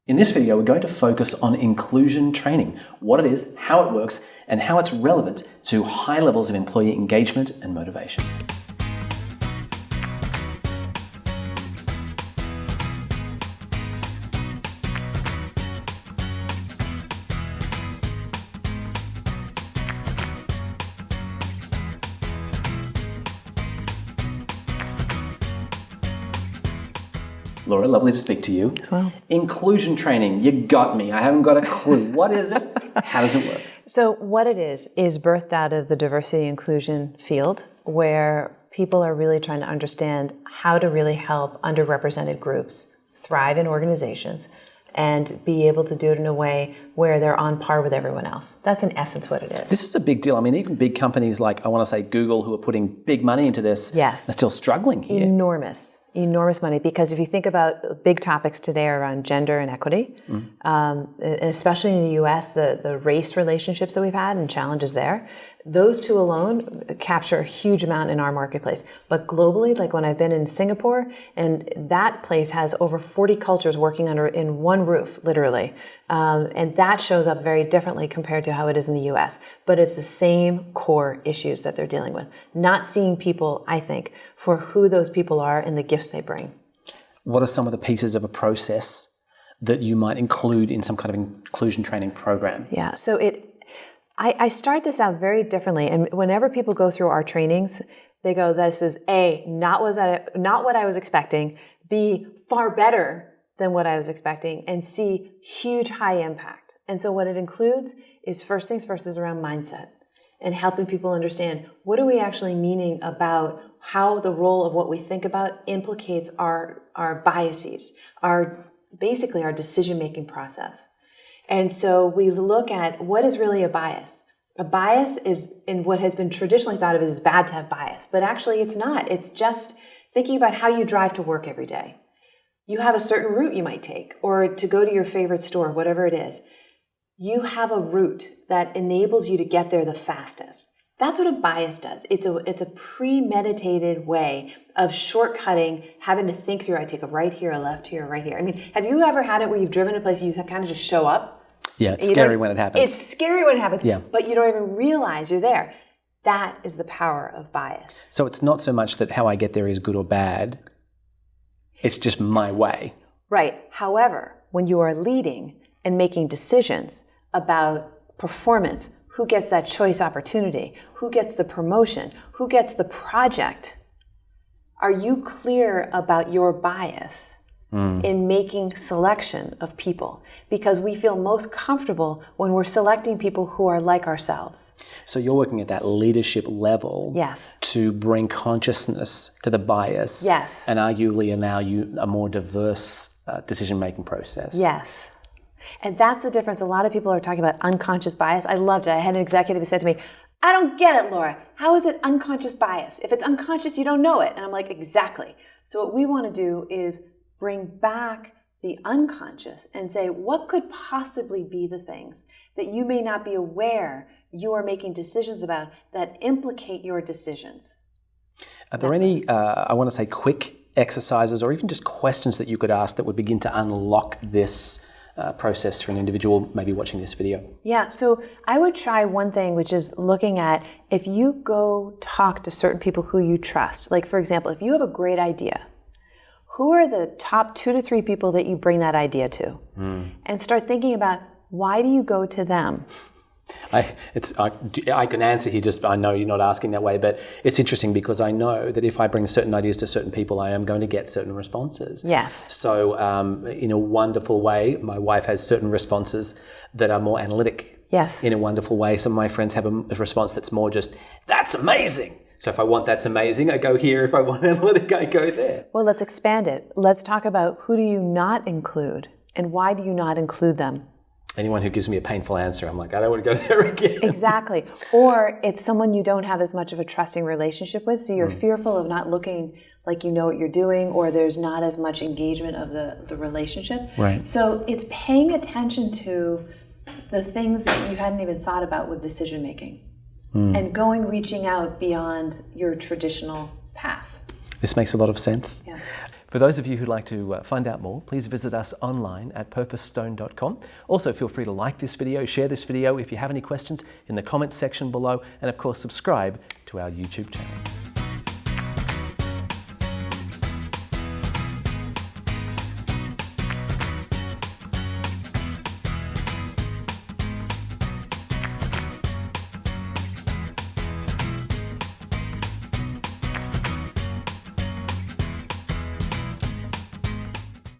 In this video, we're going to focus on inclusion training, what it is, how it works, and how it's relevant to high levels of employee engagement and motivation. Laura, lovely to speak to you. As well. Inclusion training, you got me. I haven't got a clue. What is it? How does it work? So what it is birthed out of the diversity inclusion field, where people are really trying to understand how to really help underrepresented groups thrive in organizations and be able to do it in a way where they're on par with everyone else. That's in essence what it is. This is a big deal. I mean, even big companies like, I want to say Google, who are putting big money into this, Yes. are still struggling here. Enormous money, because if you think about big topics today around gender and equity, and especially in the US, the race relationships that we've had and challenges there, those two alone capture a huge amount in our marketplace. But globally, like when I've been in Singapore, and that place has over 40 cultures working in one roof, literally. And that shows up very differently compared to how it is in the US. But it's the same core issues that they're dealing with. Not seeing people, I think, for who those people are and the gifts they bring. What are some of the pieces of a process that you might include in some kind of inclusion training program? Yeah, so I start this out very differently. And whenever people go through our trainings, they go, this is A, not what I was expecting, B, far better than what I was expecting, and C, huge high impact. And so what it includes is first things first is around mindset and helping people understand what are we actually meaning about how the role of what we think about implicates our biases, basically our decision-making process. And so we look at what is really a bias. A bias is, in what has been traditionally thought of as bad to have bias, but actually it's not. It's just thinking about how you drive to work every day. You have a certain route you might take, or to go to your favorite store, whatever it is. You have a route that enables you to get there the fastest. That's what a bias does. It's a premeditated way of shortcutting, having to think through, I take a right here, a left here, a right here. I mean, have you ever had it where you've driven a place and you kind of just show up? Yeah, it's scary when it happens. It's scary when it happens, yeah. But you don't even realize you're there. That is the power of bias. So it's not so much that how I get there is good or bad, it's just my way. Right. However, when you are leading and making decisions about performance, who gets that choice opportunity, who gets the promotion, who gets the project, are you clear about your bias in making selection of people? Because we feel most comfortable when we're selecting people who are like ourselves. So you're working at that leadership level, yes, to bring consciousness to the bias, yes, and arguably allow you a more diverse decision-making process. Yes. And that's the difference. A lot of people are talking about unconscious bias. I loved it. I had an executive who said to me, I don't get it, Laura. How is it unconscious bias? If it's unconscious, you don't know it. And I'm like, exactly. So what we want to do is bring back the unconscious and say, what could possibly be the things that you may not be aware you are making decisions about that implicate your decisions? Are there any, I want to say, quick exercises or even just questions that you could ask that would begin to unlock this process for an individual maybe watching this video? Yeah, so I would try one thing, which is looking at if you go talk to certain people who you trust. Like, for example, if you have a great idea, who are the top 2 to 3 people that you bring that idea to? And start thinking about, why do you go to them? I can answer here, just I know you're not asking that way, but it's interesting because I know that if I bring certain ideas to certain people, I am going to get certain responses. Yes. So in a wonderful way, my wife has certain responses that are more analytic. Yes. In a wonderful way, some of my friends have a response that's more just, that's amazing. So if I want that's amazing, I go here. If I want analytic, I go there. Well, let's expand it. Let's talk about who do you not include and why do you not include them? Anyone who gives me a painful answer, I'm like, I don't want to go there again. Exactly. Or it's someone you don't have as much of a trusting relationship with, so you're fearful of not looking like you know what you're doing, or there's not as much engagement of the relationship. Right. So it's paying attention to the things that you hadn't even thought about with decision making. And reaching out beyond your traditional path. This makes a lot of sense. Yeah. For those of you who'd like to find out more, please visit us online at purposestone.com. Also, feel free to like this video, share this video if you have any questions in the comments section below, and of course, subscribe to our YouTube channel.